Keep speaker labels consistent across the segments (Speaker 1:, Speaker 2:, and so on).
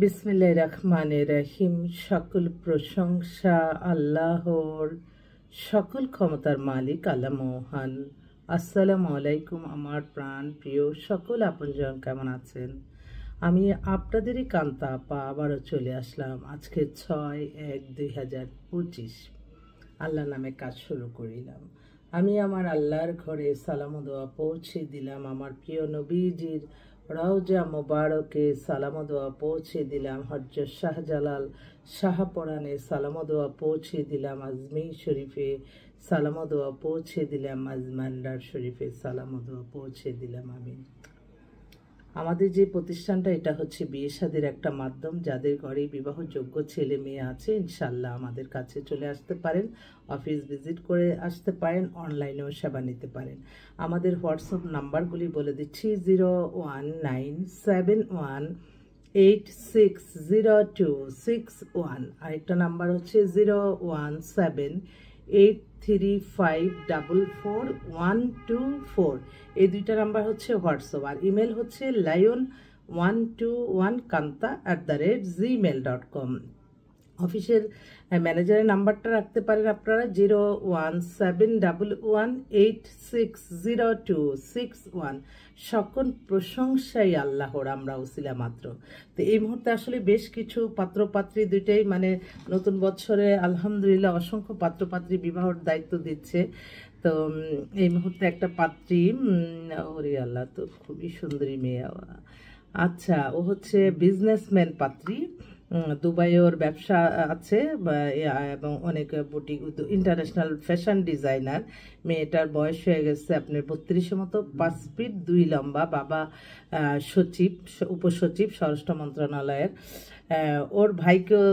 Speaker 1: বিসমিল্লাহির রহমানির রহিম। সকল প্রশংসা আল্লাহর, সকল ক্ষমতার মালিক আল্লাহ মহান। আসসালামু আলাইকুম আমার প্রাণ প্রিয় সকল আপনজন, কেমন আছেন? আমি আপনাদেরই কান্তা আপা আবারও চলে আসলাম আজকে 6/1/2025। আল্লাহর নামে কাজ শুরু করিলাম। আমি আমার আল্লাহর ঘরে সালাম ও দোয়া পৌঁছে দিলাম। আমার প্রিয় নবীজির রওজা মোবারকে সালাম ও দোয়া পৌঁছে দিলাম। হযরত শাহজালাল শাহপরানে সালাম ও দোয়া পৌঁছে দিলাম। আজমির শরীফে সালাম ও দোয়া পৌঁছে দিলাম। আজমান্ডার শরীফে সালাম ও দোয়া পৌঁছে দিলাম। আমিন। আমাদের যে প্রতিষ্ঠানটা, এটা হচ্ছে বিয়ে শাদীর একটা মাধ্যম। যাদের ঘরে বিবাহযোগ্য ছেলে মেয়ে আছে, ইনশাল্লাহ আমাদের কাছে চলে আসতে পারেন, অফিস ভিজিট করে আসতে পারেন, অনলাইনেও সেবা নিতে পারেন। আমাদের হোয়াটসঅ্যাপ নাম্বারগুলি বলে দিচ্ছি: 01971860261। আরেকটা নাম্বার হচ্ছে 01783544124। এই দুইটা নাম্বার হচ্ছে হোয়াটসঅ্যাপ। আর ইমেল হচ্ছে lion121kanta@gmail.com। অফিসের ম্যানেজারের নাম্বারটা রাখতে পারেন আপনারা 01711860261। সকল প্রশংসাই আল্লাহর, আমরা ওসিলা মাত্র। তো এই মুহূর্তে আসলে বেশ কিছু পাত্রপাত্রী দুইটাই নতুন বছরে আলহামদুলিল্লাহ অসংখ্য পাত্রপাত্রী বিবাহর দায়িত্ব দিচ্ছে। তো এই মুহূর্তে একটা পাত্রী, ওরে আল্লাহ, তো খুবই সুন্দরী মেয়ে। আচ্ছা, ও হচ্ছে বিজনেসম্যান পাত্রী। দুবাইয়ে ওর ব্যবসা আছে এবং অনেক বুটিক, ইন্টারন্যাশনাল ফ্যাশন ডিজাইনার। মেয়েটার বয়স হয়ে গেছে আপনার 32-এর মতো, 5 ফিট 2 লম্বা। বাবা সচিব, উপসচিব স্বরাষ্ট্র মন্ত্রণালয়ের। ওর ভাইকেও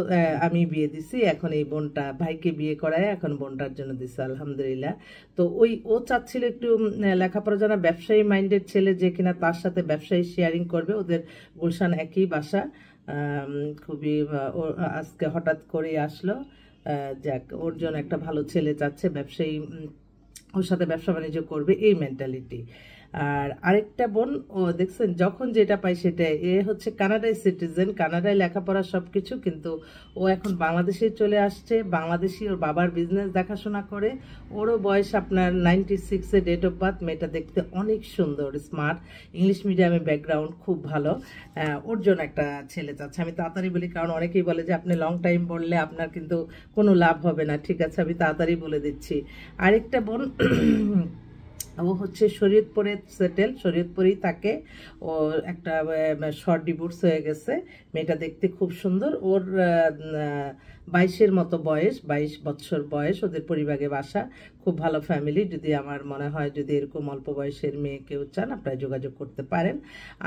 Speaker 1: আমি বিয়ে দিছি। এখন এই বোনটা, ভাইকে বিয়ে করায় এখন বোনটার জন্য দিছে, আলহামদুলিল্লাহ। তো ও চাচ্ছিল একটু লেখাপড়া জানা, ব্যবসায়ী মাইন্ডের ছেলে যে কিনা তার সাথে ব্যবসায়ী শেয়ারিং করবে। ওদের গুলশান একই বাসা। খুবই আজকে হঠাৎ করে আসলো। যাক, ওর জন্য একটা ভালো ছেলে চাচ্ছে, ব্যবসায়ী, ওর সাথে ব্যবসা বাণিজ্য করবে, এই মেন্টালিটি। আর আরেকটা বোন, ও দেখছেন যখন যেটা পায় সেটাই। এ হচ্ছে কানাডায় সিটিজেন, কানাডায় লেখাপড়া সবকিছু, কিন্তু ও এখন বাংলাদেশে চলে আসছে। বাংলাদেশি, ওর বাবার বিজনেস দেখাশোনা করে। ওরও বয়স আপনার 96-এ ডেট অফ বার্থ। মেয়েটা দেখতে অনেক সুন্দর, স্মার্ট, ইংলিশ মিডিয়ামে ব্যাকগ্রাউন্ড খুব ভালো। ওর জন্য একটা ছেলে চাচ্ছে। আমি তাড়াতাড়ি বলি, কারণ অনেকেই বলে যে আপনি লং টাইম বললে আপনার কিন্তু কোনো লাভ হবে না। ঠিক আছে, আমি তাড়াতাড়ি বলে দিচ্ছি। আরেকটা বোন, ও হচ্ছে শরীয়তপুরে সেটেল, শরীয়তপুরেই থাকে। ও একটা শর্ট ডিভোর্স হয়ে গেছে। মেয়েটা দেখতে খুব সুন্দর। ওর 22-এর মতো বয়স, 22 বছর বয়স। ওদের পরিবারে বাসা, খুব ভালো ফ্যামিলি। যদি আমার মনে হয় যদি এরকম অল্প বয়সের মেয়ে কেউ চান, আপনারা যোগাযোগ করতে পারেন।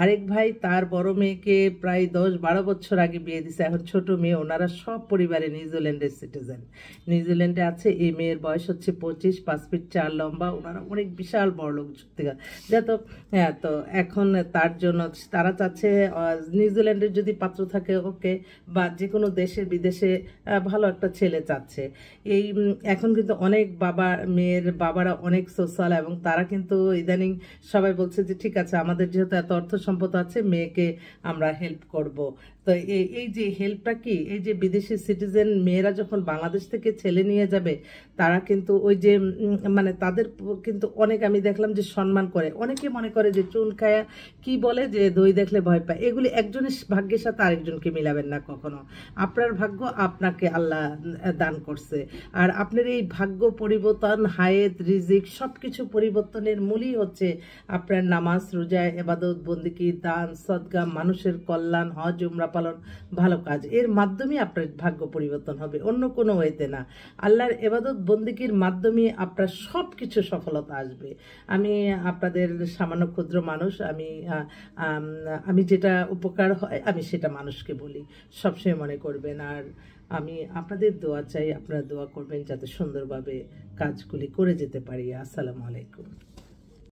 Speaker 1: আরেক ভাই তার বড় মেয়েকে প্রায় 10-12 বছর আগে বিয়ে দিছে, এখন ছোট মেয়ে। ওনারা সব পরিবারে নিউজিল্যান্ডের সিটিজেন, নিউজিল্যান্ডে আছে। এই মেয়ের বয়স হচ্ছে 25, 5 ফিট 4 লম্বা। ওনারা অনেক বিশাল বড় লোক যত। হ্যাঁ, তো এখন তার জন্য তারা চাচ্ছে নিউজিল্যান্ডের যদি পাত্র থাকে ওকে, বা যে কোনো দেশে বিদেশে ভালো একটা ছেলে চাচ্ছে। এই এখন কিন্তু অনেক মেয়ের বাবারা অনেক সোশ্যাল, এবং তারা কিন্তু ইদানিং সবাই বলছে যে ঠিক আছে, আমাদের যেহেতু এত অর্থ সম্পদ আছে, মেয়েকে আমরা হেল্প করব। তো এই যে হেল্পটা কি, এই যে বিদেশি সিটিজেন মেয়েরা যখন বাংলাদেশ থেকে ছেলে নিয়ে যাবে, তারা কিন্তু ওই যে তাদের কিন্তু অনেক, আমি দেখলাম যে সম্মান করে। অনেকে মনে করে যে চুন খায়া কি বলে যে দই দেখলে ভয় পায়। এগুলি একজনের ভাগ্যের সাথে আরেকজনকে মিলাবেন না কখনো। আপনার ভাগ্য আপনাকে আল্লাহ দান করছে, আর আপনার এই ভাগ্য পরিবর্তন, হায়াত, রিজিক সবকিছু পরিবর্তনের মূলই হচ্ছে আপনার নামাজ, রোজা, ইবাদত, বন্দেগী, দান, সদকা, মানুষের কল্যাণ, হজ, উমরা পালন, ভালো কাজ। এর মাধ্যমে আপনার ভাগ্য পরিবর্তন হবে, অন্য কোনো ওয়েতে না। আল্লাহর ইবাদত বন্দেগীর মাধ্যমে আপনার সব কিছু সফলতা আসবে। আমি আপনাদের সামান্য ক্ষুদ্র মানুষ, আমি যেটা উপকার হয় আমি সেটা মানুষকে বলি, সবসময় মনে করবেন। আর আমি আপনাদের দোয়া চাই, আপনারা দোয়া করবেন যাতে সুন্দরভাবে কাজগুলি করে যেতে পারি। আসসালামু আলাইকুম।